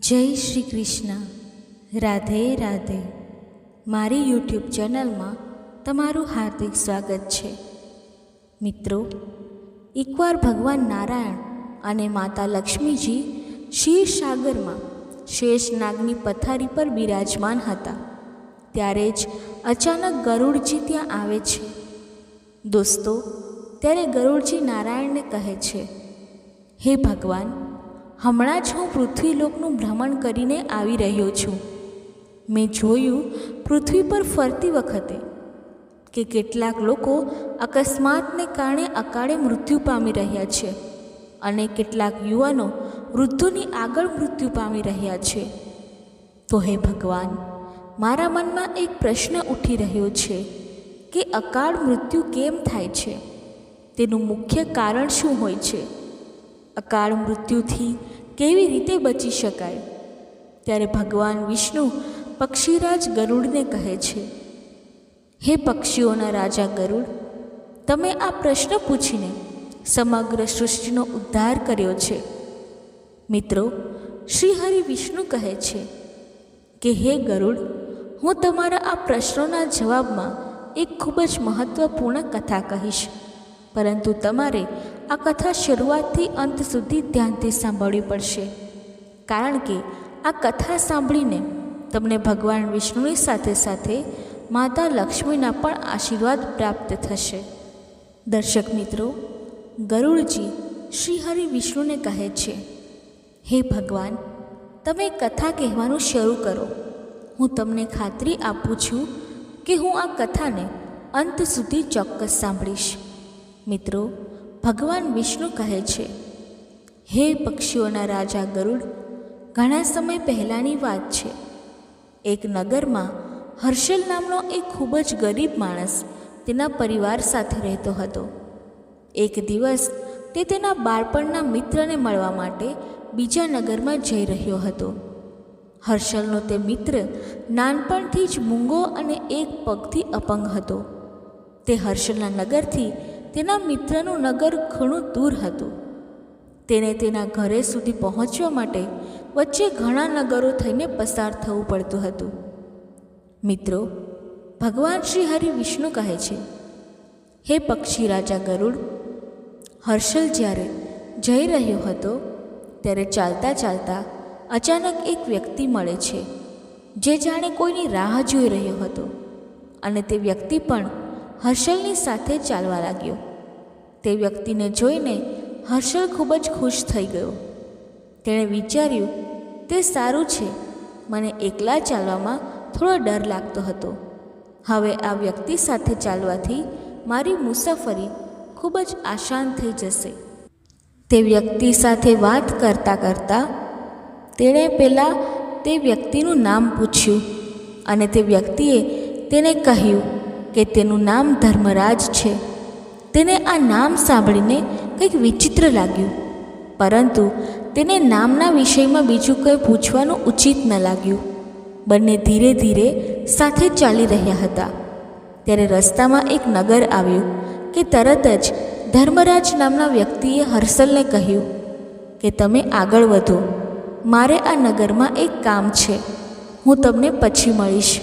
જય શ્રી કૃષ્ણ. રાધે રાધે. મારી યુટ્યુબ ચેનલમાં તમારું હાર્દિક સ્વાગત છે. મિત્રો, એકવાર ભગવાન નારાયણ અને માતા લક્ષ્મીજી ક્ષીરસાગરમાં શેષનાગની પથારી પર બિરાજમાન હતા. ત્યારે જ અચાનક ગરુડજી ત્યાં આવે છે. દોસ્તો, ત્યારે ગરુડજી નારાયણને કહે છે, હે ભગવાન, હમણાં જ હું પૃથ્વીલોકનું ભ્રમણ કરીને આવી રહ્યો છું. મેં જોયું પૃથ્વી પર ફરતી વખતે કે કેટલાક લોકો અકસ્માતને કારણે અકાળે મૃત્યુ પામી રહ્યા છે અને કેટલાક યુવાનો વૃદ્ધોની આગળ મૃત્યુ પામી રહ્યા છે. તો હે ભગવાન, મારા મનમાં એક પ્રશ્ન ઉઠી રહ્યો છે કે અકાળ મૃત્યુ કેમ થાય છે? તેનું મુખ્ય કારણ શું હોય છે? અકાળ મૃત્યુથી કેવી રીતે બચી શકાય? ત્યારે ભગવાન વિષ્ણુ પક્ષીરાજ ગરુડને કહે છે, હે પક્ષીઓના રાજા ગરુડ, તમે આ પ્રશ્ન પૂછીને સમગ્ર સૃષ્ટિનો ઉદ્ધાર કર્યો છે. મિત્રો, શ્રી હરિ વિષ્ણુ કહે છે કે હે ગરુડ, હું તમારા આ પ્રશ્નોના જવાબમાં એક ખૂબ જ મહત્વપૂર્ણ કથા કહીશ, પરંતુ તમારે આ કથા શરૂઆતથી અંત સુધી ધ્યાનથી સાંભળવી પડશે, કારણ કે આ કથા સાંભળીને તમને ભગવાન વિષ્ણુની સાથે સાથે માતા લક્ષ્મીના પણ આશીર્વાદ પ્રાપ્ત થશે. દર્શક મિત્રો, ગરુડજી શ્રી હરિ વિષ્ણુને કહે છે, હે ભગવાન, તમે કથા કહેવાનું શરૂ કરો. હું તમને ખાતરી આપું છું કે હું આ કથાને અંત સુધી ચોક્કસ સાંભળીશ. મિત્રો, ભગવાન વિષ્ણુ કહે છે, હે પક્ષીઓના રાજા ગરુડ, ઘણા સમય પહેલાંની વાત છે. એક નગરમાં હર્ષલ નામનો એક ખૂબ જ ગરીબ માણસ તેના પરિવાર સાથે રહેતો હતો. એક દિવસ તે તેના બાળપણના મિત્રને મળવા માટે બીજા નગરમાં જઈ રહ્યો હતો. હર્ષલનો તે મિત્ર નાનપણથી જ મૂંગો અને એક પગથી અપંગ હતો. તે હર્ષલના નગરથી તેના મિત્રનું નગર ઘણું દૂર હતું. તેને તેના ઘરે સુધી પહોંચવા માટે વચ્ચે ઘણા નગરો થઈને પસાર થવું પડતું હતું. મિત્રો, ભગવાન શ્રી હરિ વિષ્ણુ કહે છે, હે પક્ષી રાજા ગરુડ, હર્ષલ જ્યારે જઈ રહ્યો હતો ત્યારે ચાલતા ચાલતા અચાનક એક વ્યક્તિ મળે છે જે જાણે કોઈની રાહ જોઈ રહ્યો હતો, અને તે વ્યક્તિ પણ હર્ષલની સાથે ચાલવા લાગ્યો. તે વ્યક્તિને જોઈને હર્ષલ ખૂબ જ ખુશ થઈ ગયો. તેણે વિચાર્યું, તે સારું છે, મને એકલા ચાલવામાં થોડો ડર લાગતો હતો. હવે આ વ્યક્તિ સાથે ચાલવાથી મારી મુસાફરી ખૂબ જ આસાન થઈ જશે. તે વ્યક્તિ સાથે વાત કરતાં કરતાં તેણે પહેલાં તે વ્યક્તિનું નામ પૂછ્યું, અને તે વ્યક્તિએ તેને કહ્યું કે તેનું નામ ધર્મરાજ છે. તેને આ નામ સાંભળીને કંઈક વિચિત્ર લાગ્યું, પરંતુ તેને નામના વિષયમાં બીજું કંઈ પૂછવાનું ઉચિત ન લાગ્યું. બંને ધીરે ધીરે સાથે ચાલી રહ્યા હતા. ત્યારે રસ્તામાં એક નગર આવ્યું કે તરત જ ધર્મરાજ નામના વ્યક્તિએ હર્ષલને કહ્યું કે તમે આગળ વધો, મારે આ નગરમાં એક કામ છે, હું તમને પછી મળીશ.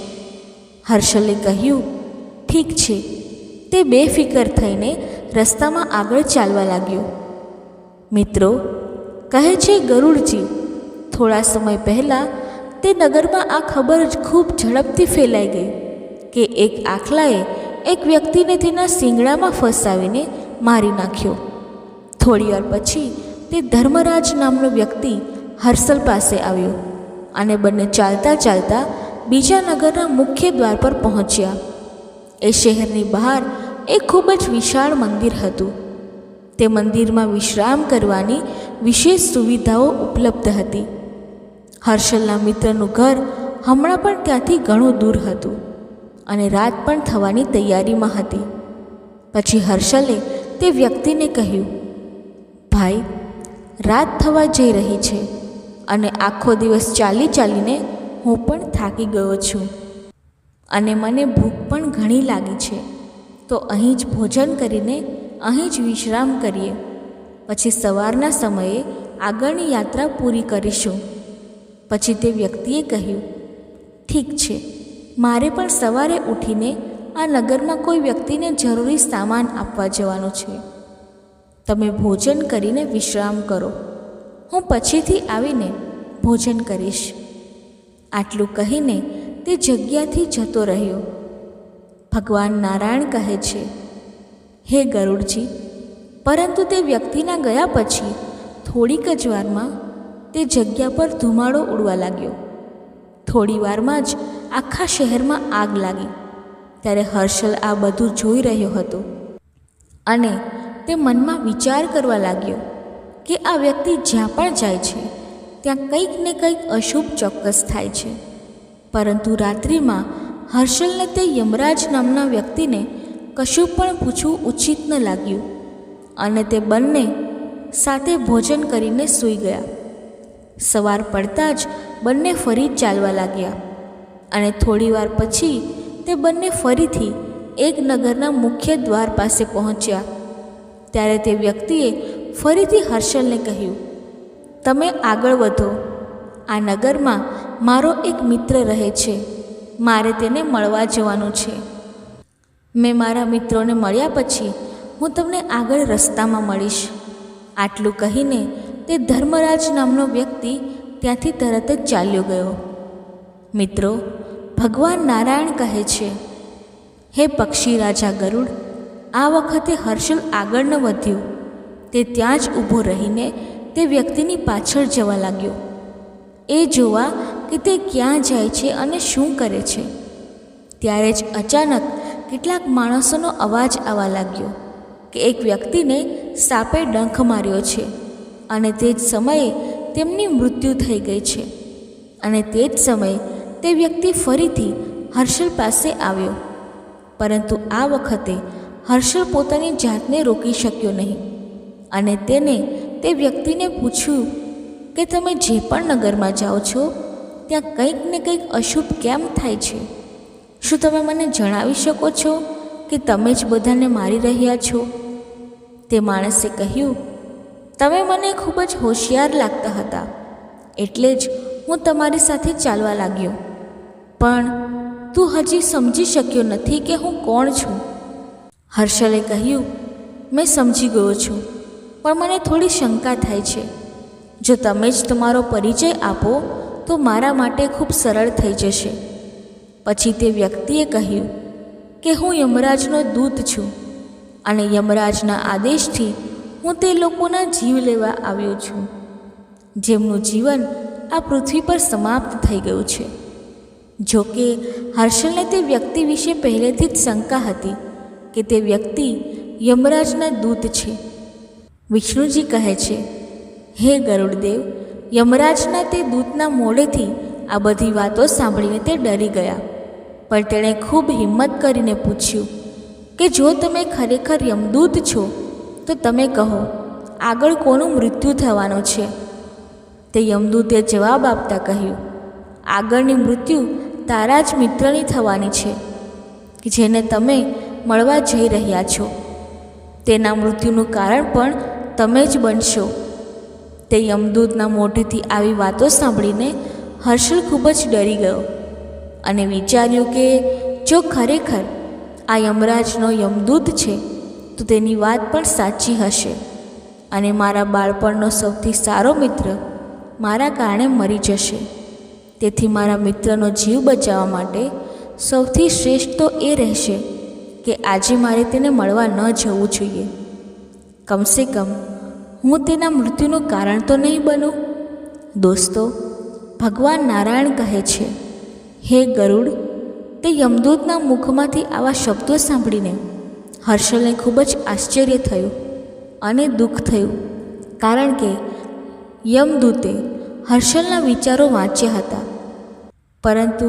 હર્ષલે કહ્યું, ઠીક છે. તે બેફિકર થઈને રસ્તામાં આગળ ચાલવા લાગ્યો. મિત્રો, કહે છે ગરુડજી, થોડા સમય પહેલાં તે નગરમાં આ ખબર ખૂબ ઝડપથી ફેલાઈ ગઈ કે એક આખલાએ એક વ્યક્તિને તેના શિંગડામાં ફસાવીને મારી નાખ્યો. થોડીવાર પછી તે ધર્મરાજ નામનો વ્યક્તિ હર્ષલ પાસે આવ્યો અને બંને ચાલતા ચાલતા બીજા નગરના મુખ્ય દ્વાર પર પહોંચ્યા. એ શહેરની બહાર એક ખૂબ જ વિશાળ મંદિર હતું. તે મંદિરમાં વિશ્રામ કરવાની વિશેષ સુવિધાઓ ઉપલબ્ધ હતી. હર્ષલના મિત્રનું ઘર હમણાં પણ ત્યાંથી ઘણું દૂર હતું અને રાત પણ થવાની તૈયારીમાં હતી. પછી હર્ષલે તે વ્યક્તિને કહ્યું, ભાઈ, રાત થવા જઈ રહી છે અને આખો દિવસ ચાલી ચાલીને હું પણ થાકી ગયો છું અને મને ભૂખ પણ ઘણી લાગી છે. તો અહીં જ ભોજન કરીને અહીં જ વિશ્રામ કરીએ, પછી સવારના સમયે આગળની યાત્રા પૂરી કરીશું. પછી તે વ્યક્તિએ કહ્યું, ઠીક છે, મારે પણ સવારે ઉઠીને આ નગરમાં કોઈ વ્યક્તિને જરૂરી સામાન આપવા જવાનું છે. તમે ભોજન કરીને વિશ્રામ કરો. હું પછીથી આવીને ભોજન કરીશ. આટલું કહીને તે જગ્યાથી જતો રહ્યો. ભગવાન નારાયણ કહે છે, હે ગરુડજી, પરંતુ તે વ્યક્તિના ગયા પછી થોડીક જ વારમાં તે જગ્યા પર ધુમાડો ઉડવા લાગ્યો. થોડી વારમાં જ આખા શહેરમાં આગ લાગી. ત્યારે હર્ષલ આ બધું જોઈ રહ્યો હતો અને તે મનમાં વિચાર કરવા લાગ્યો કે આ વ્યક્તિ જ્યાં પણ જાય છે ત્યાં કંઈક ને કંઈક અશુભ ચોક્કસ થાય છે. પરંતુ રાત્રિમાં હર્ષલને તે યમરાજ નામના વ્યક્તિને કશું પણ પૂછવું ઉચિત ન લાગ્યું અને તે બંને સાથે ભોજન કરીને સૂઈ ગયા. સવાર પડતાં જ બંને ફરી ચાલવા લાગ્યા અને થોડીવાર પછી તે બંને ફરીથી એક નગરના મુખ્ય દ્વાર પાસે પહોંચ્યા. ત્યારે તે વ્યક્તિએ ફરીથી હર્ષલને કહ્યું, તમે આગળ વધો. આ નગરમાં મારો એક મિત્ર રહે છે. મારે તેને મળવા જવાનું છે. મેં મારા મિત્રોને મળ્યા પછી હું તમને આગળ રસ્તામાં મળીશ. આટલું કહીને તે ધર્મરાજ નામનો વ્યક્તિ ત્યાંથી તરત જ ચાલ્યો ગયો. મિત્રો, ભગવાન નારાયણ કહે છે, હે પક્ષી રાજા ગરુડ, આ વખતે હર્ષલ આગળ ન વધ્યો. તે ત્યાં જ ઊભો રહીને તે વ્યક્તિની પાછળ જવા લાગ્યો, એ જોવા કે તે ક્યાં જાય છે અને શું કરે છે. ત્યારે જ અચાનક કેટલાક માણસોનો અવાજ આવવા લાગ્યો કે એક વ્યક્તિને સાપે ડંખ માર્યો છે અને તે જ સમયે તેમની મૃત્યુ થઈ ગઈ છે. અને તે જ સમયે તે વ્યક્તિ ફરીથી હર્ષલ પાસે આવ્યો. પરંતુ આ વખતે હર્ષલ પોતાની જાતને રોકી શક્યો નહીં અને તેને તે વ્યક્તિને પૂછ્યું કે તમે જે પણ નગરમાં જાઓ છો ત્યાં કંઈક ને કંઈક અશુભ કેમ થાય છે? શું તમે મને જણાવી શકો છો કે તમે જ બધાને મારી રહ્યા છો? તે માણસે કહ્યું, તમે મને ખૂબ જ હોશિયાર લાગતા હતા, એટલે જ હું તમારી સાથે ચાલવા લાગ્યો. પણ તું હજી સમજી શક્યો નથી કે હું કોણ છું. હર્ષલે કહ્યું, મેં સમજી ગયો છું, પણ મને થોડી શંકા થાય છે. જો તમે જ તમારો પરિચય આપો તો મારા માટે ખૂબ સરળ થઈ જશે. પછી તે વ્યક્તિએ કહ્યું કે હું યમરાજનો દૂત છું અને યમરાજના આદેશથી હું તે લોકોના જીવ લેવા આવ્યો છું જેમનું જીવન આ પૃથ્વી પર સમાપ્ત થઈ ગયું છે. જો કે હર્ષલને તે વ્યક્તિ વિશે પહેલેથી જ શંકા હતી કે તે વ્યક્તિ યમરાજના દૂત છે. વિષ્ણુજી કહે છે, હે ગરુડદેવ, યમરાજના તે દૂતના મોઢેથી આ બધી વાતો સાંભળીને તે ડરી ગયા. પણ તેણે ખૂબ હિંમત કરીને પૂછ્યું કે જો તમે ખરેખર યમદૂત છો તો તમે કહો, આગળ કોનું મૃત્યુ થવાનું છે? તે યમદૂતે જવાબ આપતા કહ્યું, આગળની મૃત્યુ તારા જ મિત્રની થવાની છે કે જેને તમે મળવા જઈ રહ્યા છો. તેના મૃત્યુનું કારણ પણ તમે જ બનશો. તે યમદૂતના મોઢેથી આવી વાતો સાંભળીને હર્ષલ ખૂબ જ ડરી ગયો અને વિચાર્યું કે જો ખરેખર આ યમરાજનો યમદૂત છે તો તેની વાત પણ સાચી હશે અને મારા બાળપણનો સૌથી સારો મિત્ર મારા કારણે મરી જશે. તેથી મારા મિત્રનો જીવ બચાવવા માટે સૌથી શ્રેષ્ઠ તો એ રહેશે કે આજે મારે તેને મળવા ન જવું જોઈએ. કમસે કમ હું તેના મૃત્યુનું કારણ તો નહીં બનું. દોસ્તો, ભગવાન નારાયણ કહે છે, હે ગરુડ, તે યમદૂતના મુખમાંથી આવા શબ્દો સાંભળીને હર્ષલને ખૂબ જ આશ્ચર્ય થયું અને દુઃખ થયું, કારણ કે યમદૂતે હર્ષલના વિચારો વાંચ્યા હતા, પરંતુ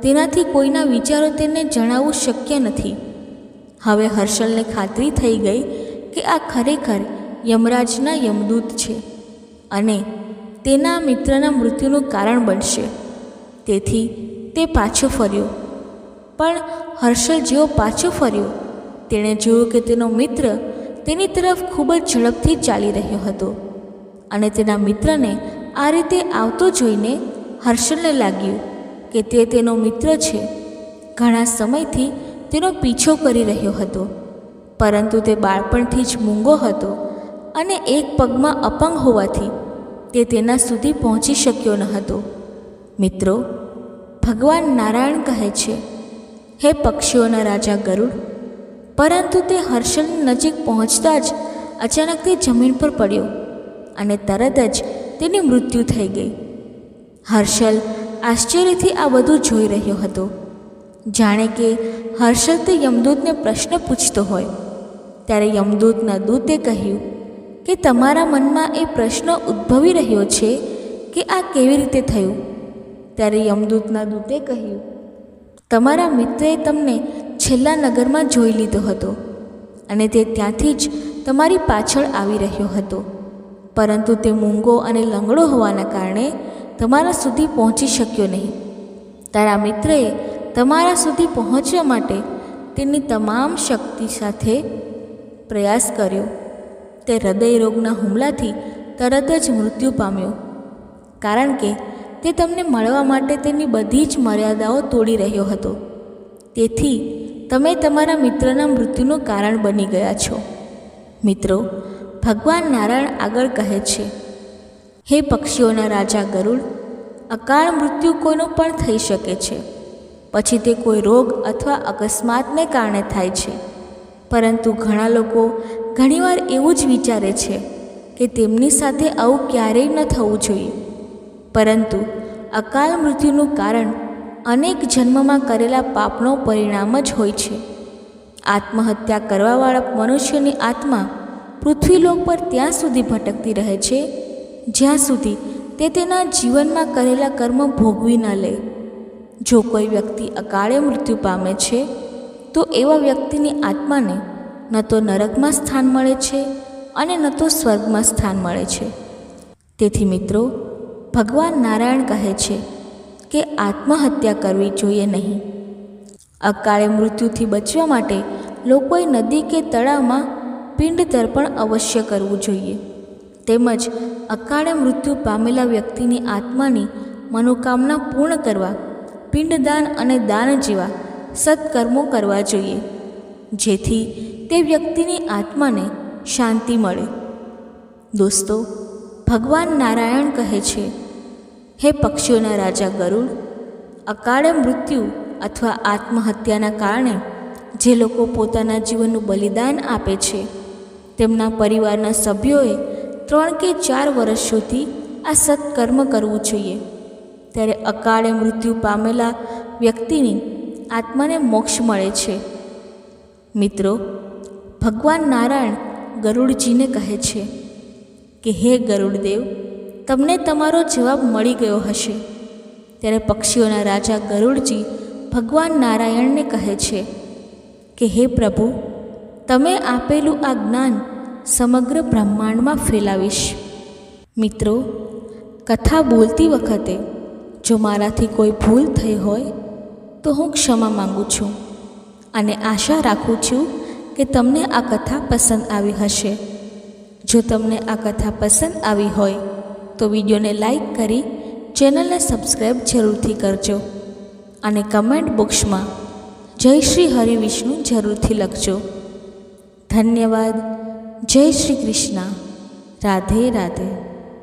તેનાથી કોઈના વિચારો તેને જણાવવું શક્ય નથી. હવે હર્ષલને ખાતરી થઈ ગઈ કે આ ખરેખર યમરાજના યમદૂત છે અને તેના મિત્રના મૃત્યુનું કારણ બનશે. તેથી તે પાછો ફર્યો. પણ હર્ષલ જેવો પાછો ફર્યો, તેણે જોયું કે તેનો મિત્ર તેની તરફ ખૂબ જ ઝડપથી ચાલી રહ્યો હતો અને તેના મિત્રને આ રીતે આવતો જોઈને હર્ષલને લાગ્યું કે તે તેનો મિત્ર છે. ઘણા સમયથી તેનો પીછો કરી રહ્યો હતો, પરંતુ તે બાળપણથી જ મૂંગો હતો અને એક પગમાં અપંગ હોવાથી તે તેના સુધી પહોંચી શક્યો ન હતો. મિત્રો, ભગવાન નારાયણ કહે છે, હે પક્ષીઓના રાજા ગરુડ. પરંતુ તે હર્ષલની નજીક પહોંચતા જ અચાનક તે જમીન પર પડ્યો અને તરત જ તેની મૃત્યુ થઈ ગઈ. હર્ષલ આશ્ચર્યથી આ બધું જોઈ રહ્યો હતો, જાણે કે હર્ષલ તે યમદૂતને પ્રશ્ન પૂછતો હોય. ત્યારે યમદૂતના દૂતે કહ્યું કે તમારા મનમાં એ પ્રશ્ન ઉદ્ભવી રહ્યો છે કે આ કેવી રીતે થયું. ત્યારે યમદૂતના દૂતે કહ્યું, તમારા મિત્રએ તમને છેલ્લા નગરમાં જોઈ લીધો હતો અને તે ત્યાંથી જ તમારી પાછળ આવી રહ્યો હતો, પરંતુ તે મૂંગો અને લંગડો હોવાના કારણે તમારા સુધી પહોંચી શક્યો નહીં. તારા મિત્રએ તમારા સુધી પહોંચવા માટે તેની તમામ શક્તિ સાથે પ્રયાસ કર્યો. તે હૃદયરોગના હુમલાથી તરત જ મૃત્યુ પામ્યો, કારણ કે તે તમને મળવા માટે તેની બધી જ મર્યાદાઓ તોડી રહ્યો હતો. તેથી તમે તમારા મિત્રના મૃત્યુનું કારણ બની ગયા છો. મિત્રો, ભગવાન નારાયણ આગળ કહે છે, હે પક્ષીઓના રાજા ગરુડ. અકાળ મૃત્યુ કોઈનું પણ થઈ શકે છે, પછી તે કોઈ રોગ અથવા અકસ્માતને કારણે થાય છે. પરંતુ ઘણા લોકો ઘણીવાર એવું જ વિચારે છે કે તેમની સાથે આવું ક્યારેય ન થવું જોઈએ. પરંતુ અકાલ મૃત્યુનું કારણ અનેક જન્મમાં કરેલા પાપનો પરિણામ જ હોય છે. આત્મહત્યા કરવાવાળા મનુષ્યની આત્મા પૃથ્વીલોક પર ત્યાં સુધી ભટકતી રહે છે જ્યાં સુધી તે તેના જીવનમાં કરેલા કર્મ ભોગવી ન લે. જો કોઈ વ્યક્તિ અકાળે મૃત્યુ પામે છે તો એવા વ્યક્તિની આત્માને ન તો નરકમાં સ્થાન મળે છે અને ન તો સ્વર્ગમાં સ્થાન મળે છે. તેથી મિત્રો, ભગવાન નારાયણ કહે છે કે આત્મહત્યા કરવી જોઈએ નહીં. અકાળે મૃત્યુથી બચવા માટે લોકોએ નદી કે તળાવમાં પિંડ તર્પણ અવશ્ય કરવું જોઈએ. તેમજ અકાળે મૃત્યુ પામેલા વ્યક્તિની આત્માની મનોકામના પૂર્ણ કરવા પિંડદાન અને દાન જેવા સત્કર્મો કરવા જોઈએ, જેથી તે વ્યક્તિની આત્માને શાંતિ મળે. દોસ્તો, ભગવાન નારાયણ કહે છે, હે પક્ષીઓના રાજા ગરુડ. અકાળે મૃત્યુ અથવા આત્મહત્યાના કારણે જે લોકો પોતાના જીવનનું બલિદાન આપે છે, તેમના પરિવારના સભ્યોએ 3 કે 4 વર્ષ સુધી આ સત્કર્મ કરવું જોઈએ. ત્યારે અકાળે મૃત્યુ પામેલા વ્યક્તિની આત્માને મોક્ષ મળે છે. મિત્રો, ભગવાન નારાયણ ગરુડજીને કહે છે કે હે ગરુડદેવ, તમને તમારો જવાબ મળી ગયો હશે. ત્યારે પક્ષીઓના રાજા ગરુડજી ભગવાન નારાયણને કહે છે કે હે પ્રભુ, તમે આપેલું આ જ્ઞાન સમગ્ર બ્રહ્માંડમાં ફેલાવીશ. મિત્રો, કથા બોલતી વખતે જો મારાથી કોઈ ભૂલ થઈ હોય તો હું ક્ષમા માગું છું અને આશા રાખું છું કે તમને આ કથા પસંદ આવી હશે. જો તમને આ કથા પસંદ આવી હોય તો વિડીયોને લાઈક કરી ચેનલને સબસ્ક્રાઈબ જરૂરથી કરજો અને કમેન્ટ બોક્સમાં જય શ્રી હરિવિષ્ણુ જરૂરથી લખજો. ધન્યવાદ. જય શ્રી કૃષ્ણ. રાધે રાધે.